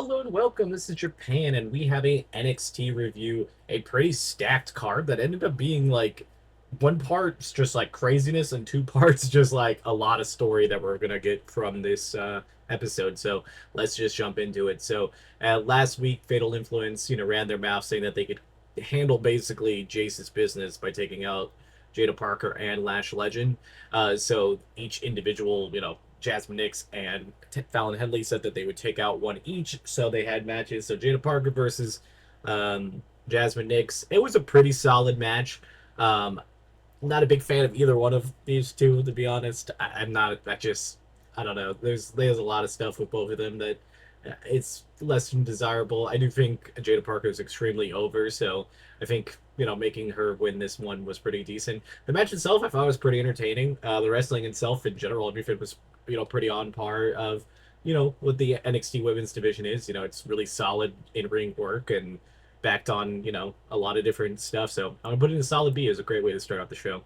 Hello and welcome. This is Japan, and we have a NXT review. A pretty stacked card that ended up being like one part's just like craziness, and two parts just like a lot of story that we're gonna get from this episode. So let's just jump into it. So last week, Fatal Influence, ran their mouth saying that they could handle basically Jace's business by taking out Jada Parker and Lash Legend. So each individual, Jasmine Nix and Fallon Henley said that they would take out one each. So they had matches. So Jada Parker versus Jasmine Nix. It was a pretty solid match. Um, not a big fan of either one of these two, to be honest. I'm not. That just I don't know. There's a lot of stuff with both of them that it's less than desirable. I do think Jada Parker is extremely over, so I think making her win this one was pretty decent. The match itself, I thought was pretty entertaining. The wrestling itself, in general, I think was pretty on par of what the NXT Women's Division is. It's really solid in ring work and backed on a lot of different stuff. So I'm gonna put it in a solid B. Is a great way to start out the show.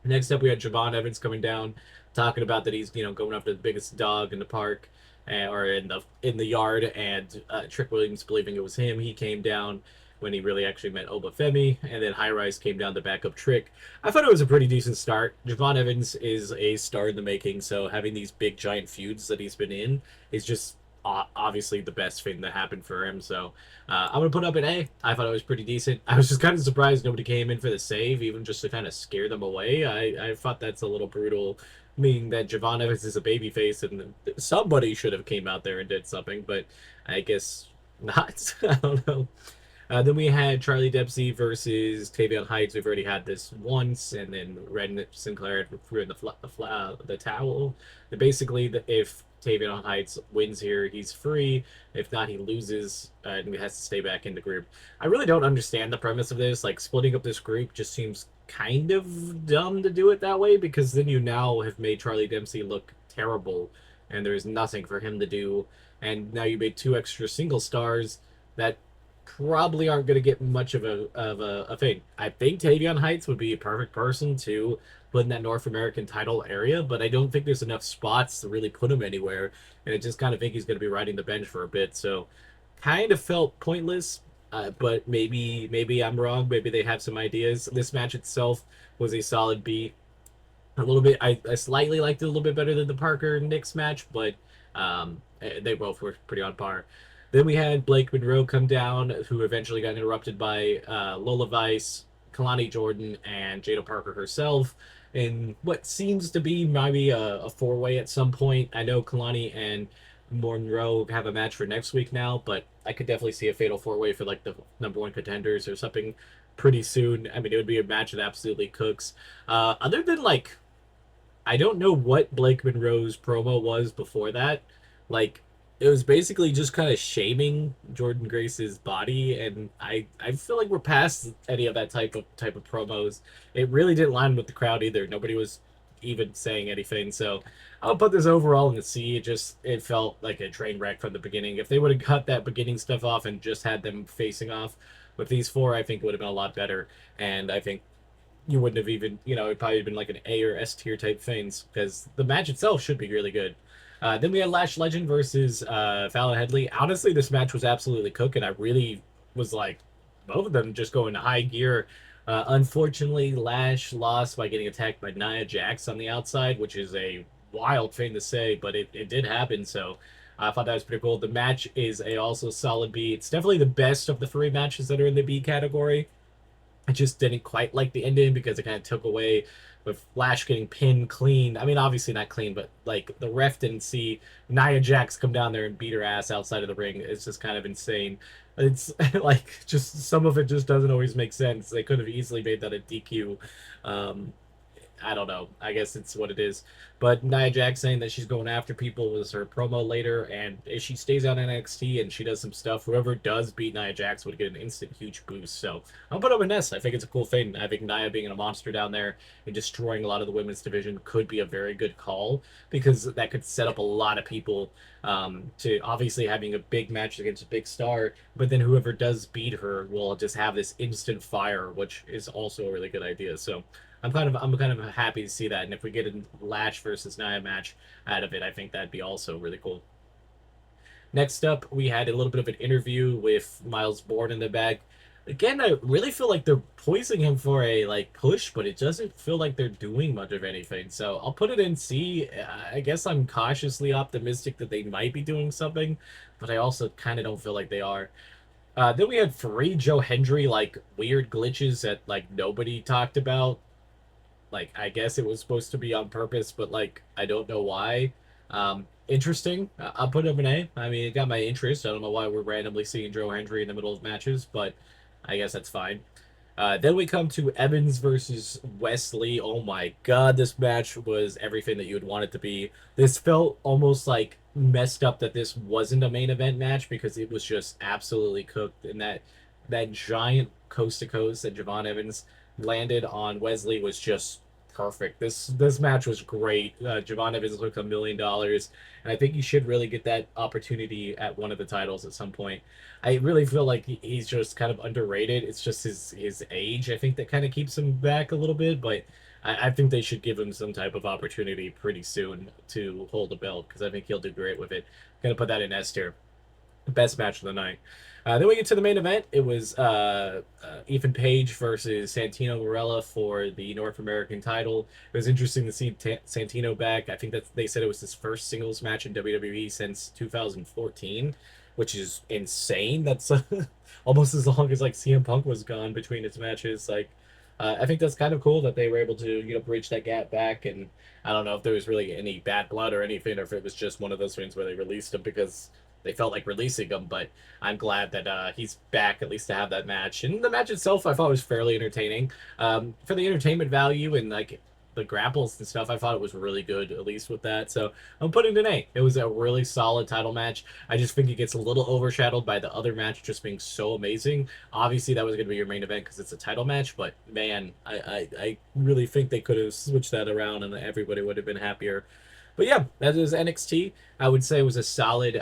Next up, we had Javon Evans coming down, talking about that he's going after the biggest dog in the park, or in the yard, and Trick Williams believing it was him. He came down when he really actually meant Obafemi, and then High Rise came down to back up Trick. I thought it was a pretty decent start. Javon Evans is a star in the making, so having these big giant feuds that he's been in is just obviously the best thing that happened for him. So I'm gonna put up an A. I thought it was pretty decent. I was just kind of surprised nobody came in for the save, even just to kind of scare them away. I thought that's a little brutal, meaning that Javon Evans is a babyface and somebody should have came out there and did something, but I guess not. I don't know. Then we had Charlie Dempsey versus Tavion Heights. We've already had this once, and then Red Sinclair threw in the towel. And basically, if Tavion Heights wins here, he's free. If not, he loses and he has to stay back in the group. I really don't understand the premise of this. Like, splitting up this group just seems kind of dumb to do it that way, because then you now have made Charlie Dempsey look terrible, and there's nothing for him to do. And now you made two extra single stars that probably aren't going to get much of a thing. I think Tavion Heights would be a perfect person to put in that North American title area, but I don't think there's enough spots to really put him anywhere. And I just kind of think he's going to be riding the bench for a bit. So kind of felt pointless. But maybe I'm wrong. Maybe they have some ideas. This match itself was a solid B. A little bit. I slightly liked it a little bit better than the Parker Knicks match, but they both were pretty on par. Then we had Blake Monroe come down, who eventually got interrupted by Lola Vice, Kalani Jordan, and Jada Parker herself, in what seems to be maybe a four-way at some point. I know Kalani and Monroe have a match for next week now, but I could definitely see a fatal four-way for like the number one contenders or something pretty soon. I mean, it would be a match that absolutely cooks. Other than like, I don't know what Blake Monroe's promo was before that. Like, it was basically just kind of shaming Jordan Grace's body, and I feel like we're past any of that type of promos. It really didn't line with the crowd either. Nobody was even saying anything. So I'll put this overall in the C. It felt like a train wreck from the beginning. If they would have cut that beginning stuff off and just had them facing off with these four, I think it would have been a lot better. And I think you wouldn't have even, it'd probably been like an A or S tier type things, because the match itself should be really good. Then we had Lash Legend versus Fallon Headley. Honestly, this match was absolutely cooking. I really was like, both of them just going to high gear. Unfortunately, Lash lost by getting attacked by Nia Jax on the outside, which is a wild thing to say, but it did happen. So I thought that was pretty cool. The match is a also solid B. It's definitely the best of the three matches that are in the B category. I just didn't quite like the ending because it kind of took away with Lash getting pinned clean. I mean, obviously not clean, but like the ref didn't see Nia Jax come down there and beat her ass outside of the ring. It's just kind of insane. It's like just some of it just doesn't always make sense. They could have easily made that a DQ. Um, I don't know. I guess it's what it is. But Nia Jax saying that she's going after people was her promo later, and if she stays on NXT and she does some stuff, whoever does beat Nia Jax would get an instant huge boost. So I'll put up an S. I think it's a cool thing. I think Nia being a monster down there and destroying a lot of the women's division could be a very good call, because that could set up a lot of people to obviously having a big match against a big star, but then whoever does beat her will just have this instant fire, which is also a really good idea. So I'm kind of happy to see that, and if we get a Lash versus Nia match out of it, I think that'd be also really cool. Next up, we had a little bit of an interview with Miles Bourne in the back. Again, I really feel like they're poising him for a like push, but it doesn't feel like they're doing much of anything. So I'll put it in C. I guess I'm cautiously optimistic that they might be doing something, but I also kind of don't feel like they are. Then we had three Joe Hendry like weird glitches that like nobody talked about. Like I guess it was supposed to be on purpose, but like I don't know why. Interesting. I'll put him an A. I mean, it got my interest. I don't know why we're randomly seeing Joe Hendry in the middle of matches, but I guess that's fine. Then we come to Evans versus Wesley. Oh my God, this match was everything that you would want it to be. This felt almost like messed up that this wasn't a main event match because it was just absolutely cooked. And that giant coast to coast that Javon Evans landed on Wesley was just perfect. This match was great. Javon Evans looked $1 million, and I think he should really get that opportunity at one of the titles at some point. I really feel like he's just kind of underrated. It's just his age, I think, that kind of keeps him back a little bit. But I think they should give him some type of opportunity pretty soon to hold a belt because I think he'll do great with it. Gonna put that in S tier. Best match of the night. Then we get to the main event. It was Ethan Page versus Santino Marella for the North American title. It was interesting to see Santino back. I think that they said it was his first singles match in WWE since 2014, which is insane. That's almost as long as like CM Punk was gone between his matches. Like, I think that's kind of cool that they were able to bridge that gap back. And I don't know if there was really any bad blood or anything, or if it was just one of those things where they released him because they felt like releasing him, but I'm glad that he's back at least to have that match. And the match itself, I thought was fairly entertaining. For the entertainment value and like the grapples and stuff, I thought it was really good, at least with that. So I'm putting it an A. It was a really solid title match. I just think it gets a little overshadowed by the other match just being so amazing. Obviously, that was going to be your main event because it's a title match, but man, I really think they could have switched that around and everybody would have been happier. But yeah, that is NXT. I would say it was a solid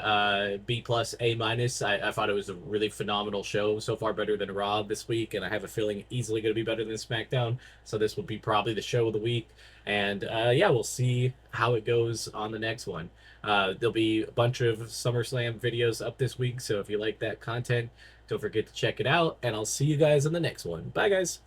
B plus A minus. I thought it was a really phenomenal show. So far, better than Raw this week, and I have a feeling easily going to be better than SmackDown. So this will be probably the show of the week. And yeah, we'll see how it goes on the next one. There'll be a bunch of SummerSlam videos up this week. So if you like that content, don't forget to check it out. And I'll see you guys in the next one. Bye, guys.